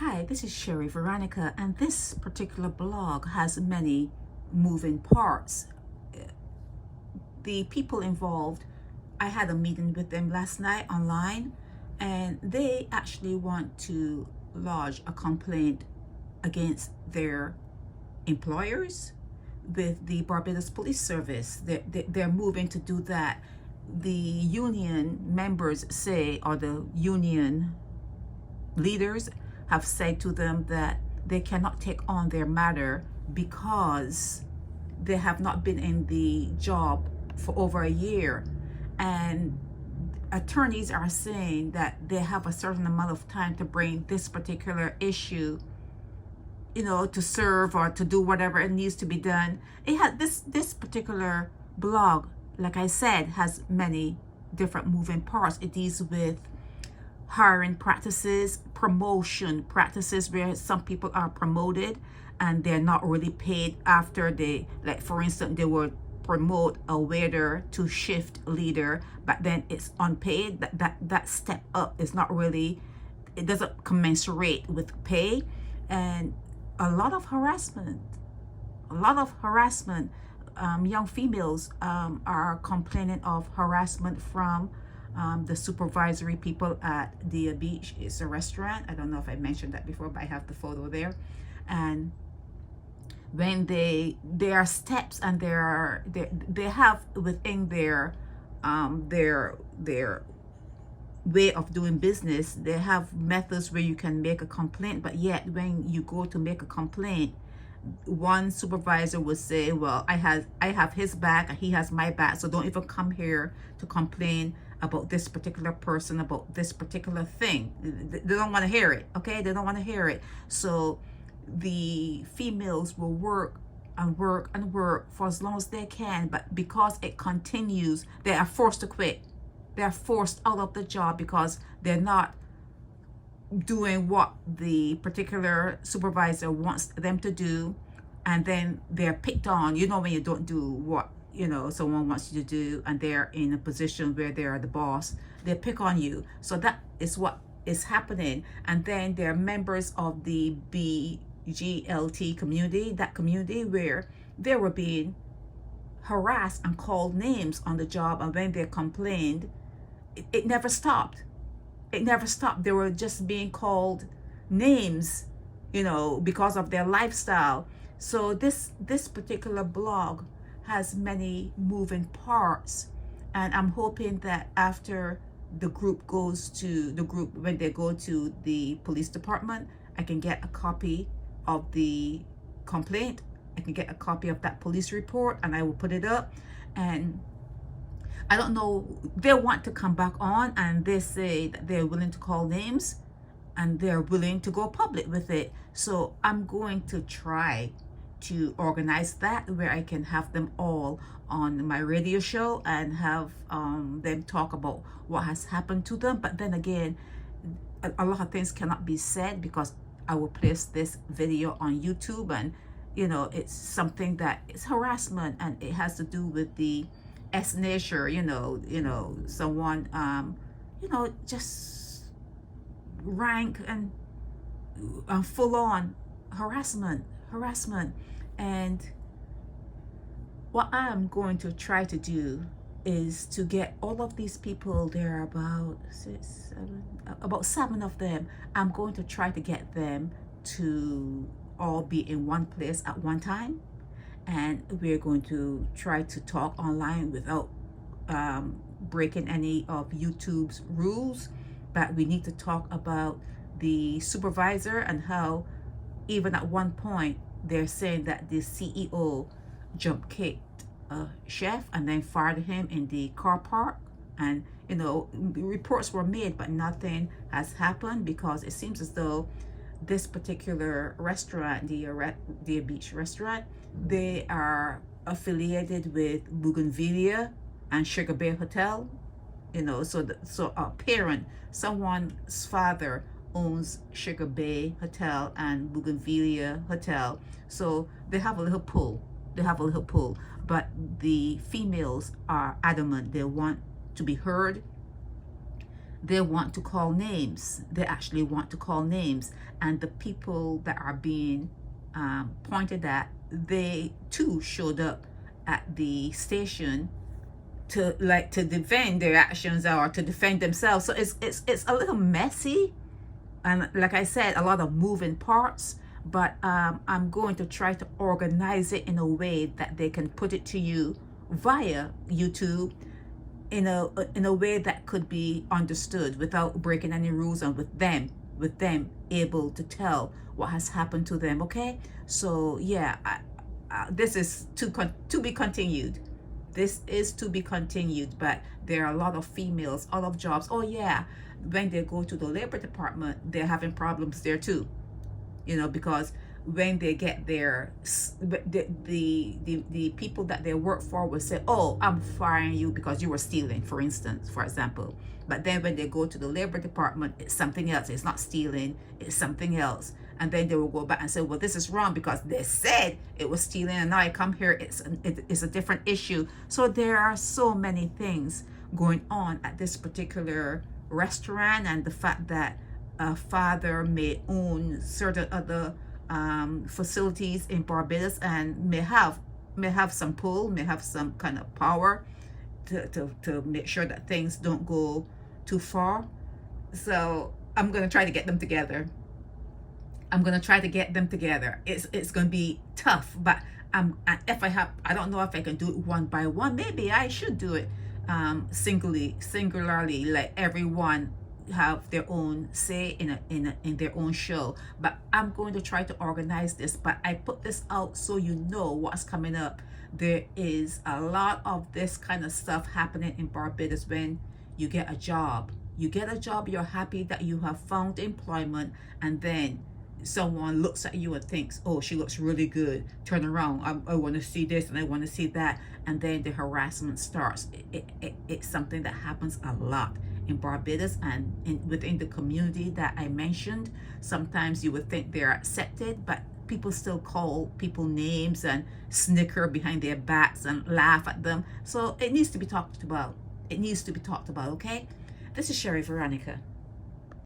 Hi, this is Sherry Veronica, and this particular blog has many moving parts. The people involved, I had a meeting with them last night online, and they actually want to lodge a complaint against their employers with the Barbados Police Service. They're moving to do that. The union members say, or the union leaders have said to them that they cannot take on their matter because they have not been in the job for over a year, and attorneys are saying that they have a certain amount of time to bring this particular issue, to serve or to do whatever it needs to be done. It had this particular blog, like I said, has many different moving parts. It deals with hiring practices, promotion practices, where some people are promoted and they're not really paid after they, like for instance, they would promote a waiter to shift leader, but then it's unpaid. That step up is not really, it doesn't commensurate with pay. And a lot of harassment. Young females are complaining of harassment from the supervisory people at Deia Beach. It's a restaurant. I don't know if I mentioned that before, but I have the photo there. And when there are steps, and they have within their way of doing business, they have methods where you can make a complaint. But yet when you go to make a complaint, one supervisor would say, well, I have his back and he has my back, so don't even come here to complain about this particular person, about this particular thing. They don't want to hear it. Okay, they don't want to hear it. So the females will work and work and work for as long as they can, but because it continues, they are forced to quit. They're forced out of the job because they're not doing what the particular supervisor wants them to do, and then they're picked on. When you don't do what someone wants you to do, and they're in a position where they're the boss, they pick on you. So that is what is happening. And then there are members of the BGLT community, that community where they were being harassed and called names on the job, and when they complained, it never stopped. It never stopped. They were just being called names, because of their lifestyle. So this particular blog has many moving parts, and I'm hoping that after the group when they go to the police department, I can get a copy of the complaint. I can get a copy of that police report, and I will put it up. And I don't know, they want to come back on, and they say that they're willing to call names and they're willing to go public with it. So I'm going to try to organize that where I can have them all on my radio show and have them talk about what has happened to them. But then again, a lot of things cannot be said because I will place this video on YouTube, and it's something that is harassment, and it has to do with the S nature, someone just rank and full on harassment. And what I'm going to try to do is to get all of these people. There are about seven of them. I'm going to try to get them to all be in one place at one time, and we're going to try to talk online without breaking any of YouTube's rules. But we need to talk about the supervisor and how even at one point they're saying that the CEO jump kicked a chef and then fired him in the car park. And reports were made, but nothing has happened, because it seems as though this particular restaurant, the Deia Beach restaurant, they are affiliated with Bougainvillea and Sugar Bay Hotel. So a parent, someone's father owns Sugar Bay Hotel and Bougainvillea Hotel. So they have a little pull. But the females are adamant. They want to be heard. they want to call names. They actually want to call names. And the people that are being pointed at, they too showed up at the station to defend their actions or to defend themselves. So it's a little messy, and like I said, a lot of moving parts. But I'm going to try to organize it in a way that they can put it to you via YouTube in a way that could be understood without breaking any rules, and with them able to tell what has happened to them. Okay, so yeah, this is to be continued. This is to be continued. But there are a lot of females out of jobs. Oh yeah, when they go to the labor department, they're having problems there too, because when they get there, the people that they work for will say, oh, I'm firing you because you were stealing, for example. But then when they go to the labor department, it's something else. It's not stealing, it's something else. And then they will go back and say, well, this is wrong because they said it was stealing, and now I come here, it's a different issue. So there are so many things going on at this particular restaurant, and the fact that a father may own certain other facilities in Barbados and may have some pull, may have some kind of power to make sure that things don't go too far. So I'm going to try to get them together. It's going to be tough, but I don't know if I can do it one by one. Maybe I should do it singularly, like everyone have their own say in their own show. But I'm going to try to organize this. But I put this out so you know what's coming up. There is a lot of this kind of stuff happening in Barbados. When you get a job, you're happy that you have found employment, and then someone looks at you and thinks, oh, she looks really good, turn around, I want to see this and I want to see that, and then the harassment starts. It's something that happens a lot in Barbados, and within the community that I mentioned. Sometimes you would think they're accepted, but people still call people names and snicker behind their backs and laugh at them. So it needs to be talked about. Okay? This is Sherry Veronica.